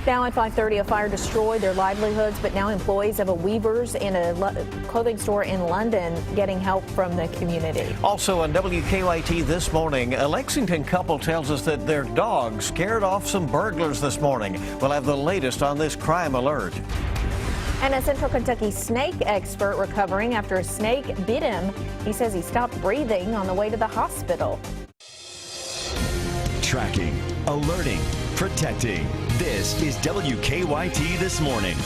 Now at 5:30, a fire destroyed their livelihoods, but now employees of a weaver's and a clothing store in London getting help from the community. Also on WKYT this morning, a Lexington couple tells us that their dog scared off some burglars this morning. We'll have the latest on this crime alert. And a Central Kentucky snake expert recovering after a snake bit him. He says he stopped breathing on the way to the hospital. Tracking, alerting, protecting. This is WKYT This Morning.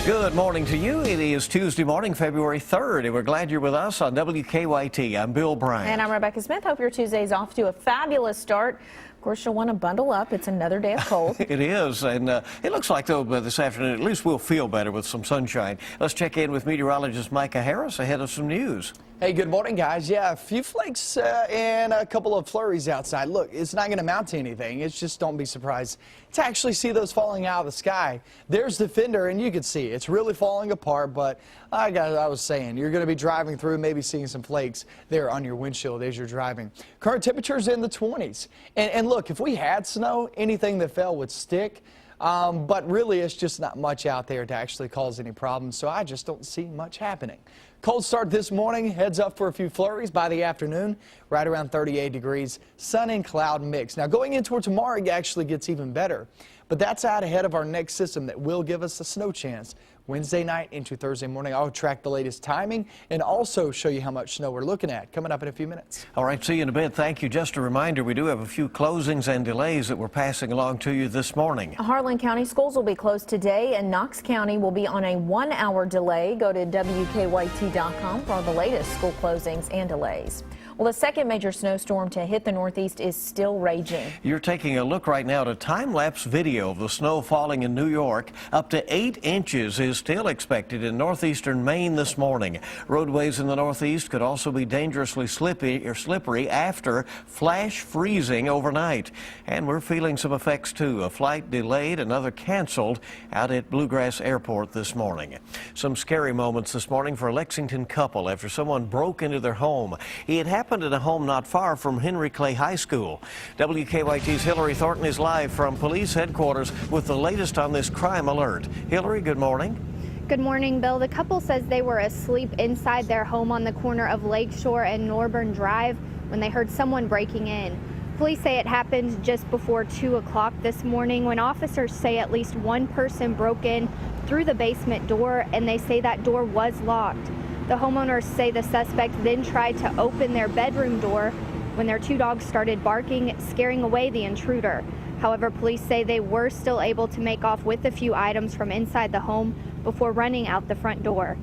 Good morning to you. It is Tuesday morning, February 3rd, and we're glad you're with us on WKYT. I'm Bill Bryant. And I'm Rebecca Smith. Hope your Tuesday's off to a fabulous start. Of course, you'll want to bundle up. It's another day of cold. It is, and it looks like, though, this afternoon, at least we'll feel better with some sunshine. Let's check in with meteorologist Micah Harris ahead of some news. Hey, good morning, guys. Yeah, a few flakes and a couple of flurries outside. Look, it's not going to amount to anything. It's just don't be surprised to actually see those falling out of the sky. There's the fender, and you can see it's really falling apart, but I was saying, you're going to be driving through, maybe seeing some flakes there on your windshield as you're driving. Current temperatures in the 20s. And look, if we had snow, anything that fell would stick. But really, it's just not much out there to actually cause any problems, so I just don't see much happening. Cold start this morning, heads up for a few flurries by the afternoon, right around 38 degrees, sun and cloud mix. Now going into tomorrow, it actually gets even better, but that's out ahead of our next system that will give us a snow chance. Wednesday night into Thursday morning, I'll track the latest timing and also show you how much snow we're looking at coming up in a few minutes. All right, see you in a bit. Thank you. Just a reminder, we do have a few closings and delays that we're passing along to you this morning. Harlan County schools will be closed today, and Knox County will be on a 1-hour delay. Go to WKYT.com for all the latest school closings and delays. Well, the second major snowstorm to hit the Northeast is still raging. You're taking a look right now at a time-lapse video of the snow falling in New York. Up to 8 inches is still expected in northeastern Maine this morning. Roadways in the Northeast could also be dangerously slippery after flash freezing overnight. And we're feeling some effects too. A flight delayed, another canceled out at Bluegrass Airport this morning. Some scary moments this morning for a Lexington couple after someone broke into their home. It happened at a home not far from Henry Clay High School. WKYT's Hillary Thornton is live from police headquarters with the latest on this crime alert. Hillary, good morning. Good morning, Bill. The couple says they were asleep inside their home on the corner of Lakeshore and Norburn Drive when they heard someone breaking in. Police say it happened just before 2 o'clock this morning when officers say at least one person broke in through the basement door, and they say that door was locked. The homeowners say the suspect then tried to open their bedroom door when their 2 dogs started barking, scaring away the intruder. However, police say they were still able to make off with a few items from inside the home before running out the front door.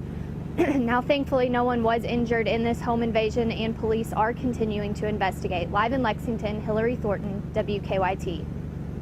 Now, thankfully, no one was injured in this home invasion, and police are continuing to investigate. Live in Lexington, Hillary Thornton, WKYT.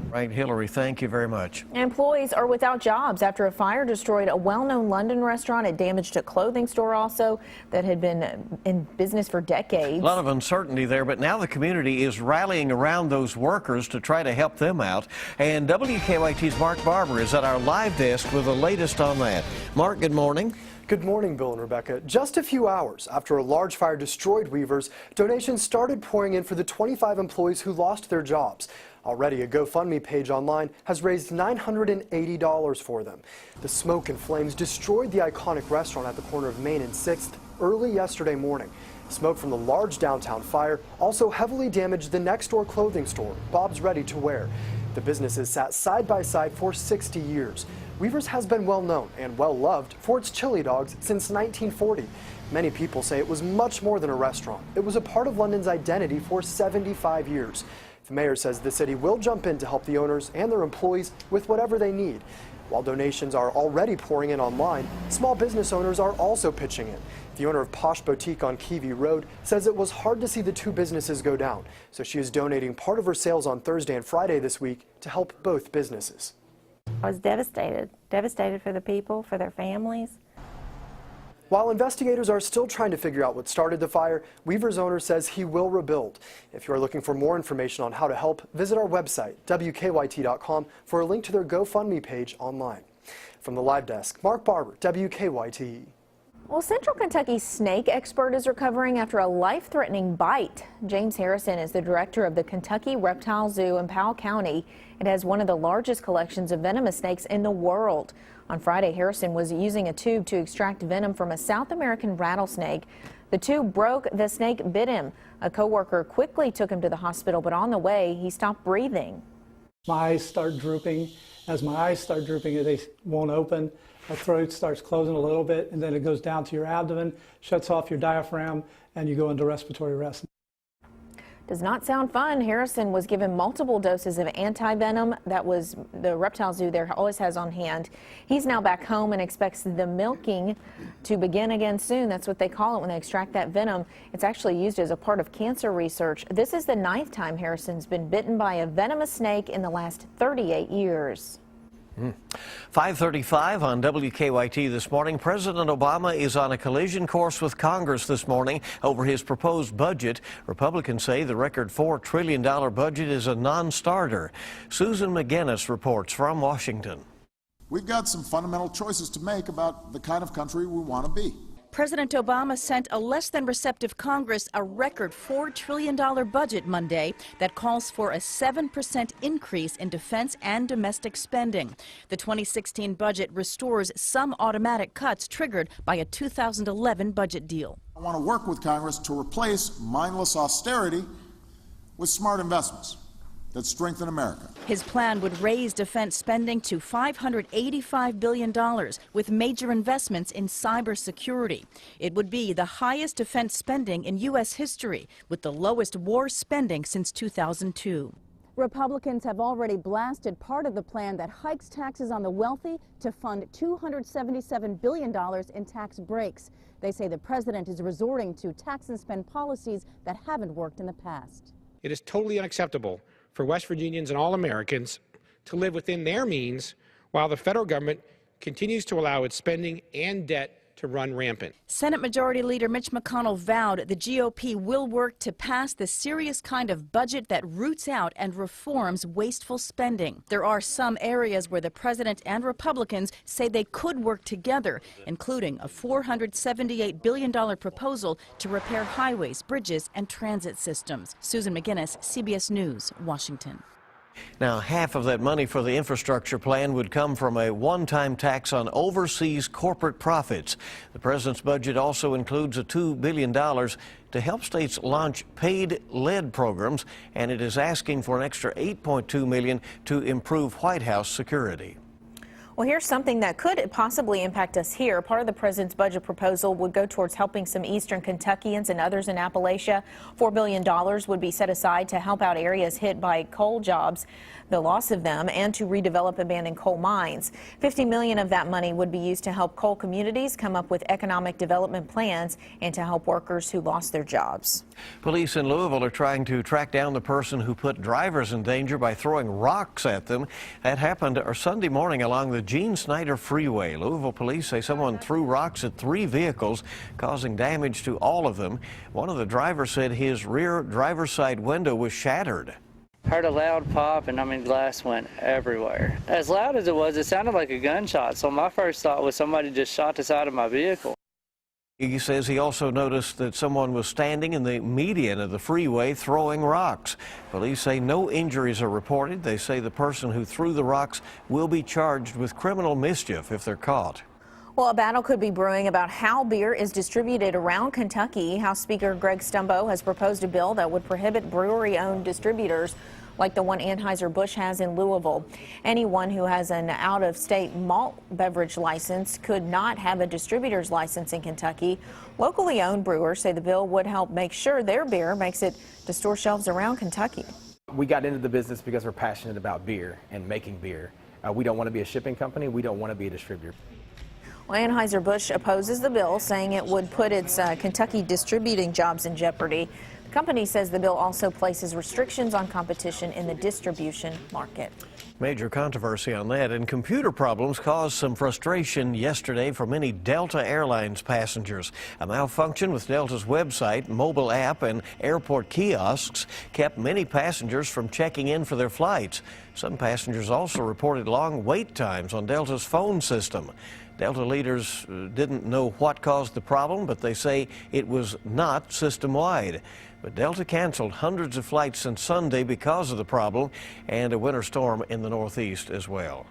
Right, Hillary, thank you very much. Employees are without jobs after a fire destroyed a well-known London restaurant. It damaged a clothing store also that had been in business for decades. A lot of uncertainty there, but now the community is rallying around those workers to try to help them out. And WKYT's Mark Barber is at our live desk with the latest on that. Mark, good morning. Good morning, Bill and Rebecca. Just a few hours after a large fire destroyed Weavers, donations started pouring in for the 25 employees who lost their jobs. Already, a GoFundMe page online has raised $980 for them. The smoke and flames destroyed the iconic restaurant at the corner of Main and 6th early yesterday morning. Smoke from the large downtown fire also heavily damaged the next-door clothing store, Bob's Ready to Wear. The businesses sat side by side for 60 years. Weavers has been well known and well loved for its chili dogs since 1940. Many people say it was much more than a restaurant. It was a part of London's identity for 75 years. The mayor says the city will jump in to help the owners and their employees with whatever they need. While donations are already pouring in online, small business owners are also pitching in. The owner of Posh Boutique on Keavy Road says it was hard to see the 2 businesses go down, so she is donating part of her sales on Thursday and Friday this week to help both businesses. I was devastated for the people, for their families. While investigators are still trying to figure out what started the fire, Weaver's owner says he will rebuild. If you are looking for more information on how to help, visit our website, WKYT.com, for a link to their GoFundMe page online. From the live desk, Mark Barber, WKYT. Well, Central Kentucky snake expert is recovering after a life-threatening bite. James Harrison is the director of the Kentucky Reptile Zoo in Powell County. It has one of the largest collections of venomous snakes in the world. On Friday, Harrison was using a tube to extract venom from a South American rattlesnake. The tube broke, the snake bit him. A coworker quickly took him to the hospital, but on the way, he stopped breathing. My eyes start drooping. As my eyes start drooping, they won't open. My throat starts closing a little bit, and then it goes down to your abdomen, shuts off your diaphragm, and you go into respiratory arrest. Does not sound fun. Harrison was given multiple doses of anti-venom. That was the reptile zoo there always has on hand. He's now back home and expects the milking to begin again soon. That's what they call it when they extract that venom. It's actually used as a part of cancer research. This is the 9th time Harrison's been bitten by a venomous snake in the last 38 years. 5:35 on WKYT this morning. President Obama is on a collision course with Congress this morning over his proposed budget. Republicans say the record $4 trillion budget is a non-starter. Susan McGinnis reports from Washington. We've got some fundamental choices to make about the kind of country we want to be. President Obama sent a less than receptive Congress a record $4 trillion budget Monday that calls for a 7% increase in defense and domestic spending. The 2016 budget restores some automatic cuts triggered by a 2011 budget deal. I want to work with Congress to replace mindless austerity with smart investments that strengthen America. His plan would raise defense spending to $585 billion with major investments in cybersecurity. It would be the highest defense spending in U.S. history, with the lowest war spending since 2002. Republicans have already blasted part of the plan that hikes taxes on the wealthy to fund $277 billion in tax breaks. They say the president is resorting to tax and spend policies that haven't worked in the past. It is totally unacceptable for West Virginians and all Americans to live within their means while the federal government continues to allow its spending and debt to run rampant. Senate Majority Leader Mitch McConnell vowed the GOP will work to pass the serious kind of budget that roots out and reforms wasteful spending. There are some areas where the president and Republicans say they could work together, including a $478 billion proposal to repair highways, bridges, and transit systems. Susan McGinnis, CBS News, Washington. Now, half of that money for the infrastructure plan would come from a one-time tax on overseas corporate profits. The president's budget also includes a $2 billion to help states launch paid lead programs, and it is asking for an extra $8.2 million to improve White House security. Well, here's something that could possibly impact us here. Part of the president's budget proposal would go towards helping some eastern Kentuckians and others in Appalachia. $4 billion would be set aside to help out areas hit by coal jobs, the loss of them, and to redevelop abandoned coal mines. $50 million of that money would be used to help coal communities come up with economic development plans and to help workers who lost their jobs. Police in Louisville are trying to track down the person who put drivers in danger by throwing rocks at them. That happened Sunday morning along the Gene Snyder Freeway. Louisville police say someone threw rocks at 3 vehicles, causing damage to all of them. One of the drivers said his rear driver's side window was shattered. Heard a loud pop, and glass went everywhere. As loud as it was, it sounded like a gunshot, so my first thought was somebody just shot the side of my vehicle. He says he also noticed that someone was standing in the median of the freeway throwing rocks. Police say no injuries are reported. They say the person who threw the rocks will be charged with criminal mischief if they're caught. Well, a battle could be brewing about how beer is distributed around Kentucky. House Speaker Greg Stumbo has proposed a bill that would prohibit brewery-owned distributors like the one Anheuser-Busch has in Louisville. Anyone who has an out-of-state malt beverage license could not have a distributor's license in Kentucky. Locally owned brewers say the bill would help make sure their beer makes it to store shelves around Kentucky. We got into the business because we're passionate about beer and making beer. We don't want to be a shipping company. We don't want to be a distributor. Well, Anheuser-Busch opposes the bill, saying it would put its Kentucky distributing jobs in jeopardy. The company says the bill also places restrictions on competition in the distribution market. Major controversy on that, and computer problems caused some frustration yesterday for many Delta Airlines passengers. A malfunction with Delta's website, mobile app, and airport kiosks kept many passengers from checking in for their flights. Some passengers also reported long wait times on Delta's phone system. Delta leaders didn't know what caused the problem, but they say it was not system-wide. But Delta canceled hundreds of flights since Sunday because of the problem and a winter storm in the Northeast as well.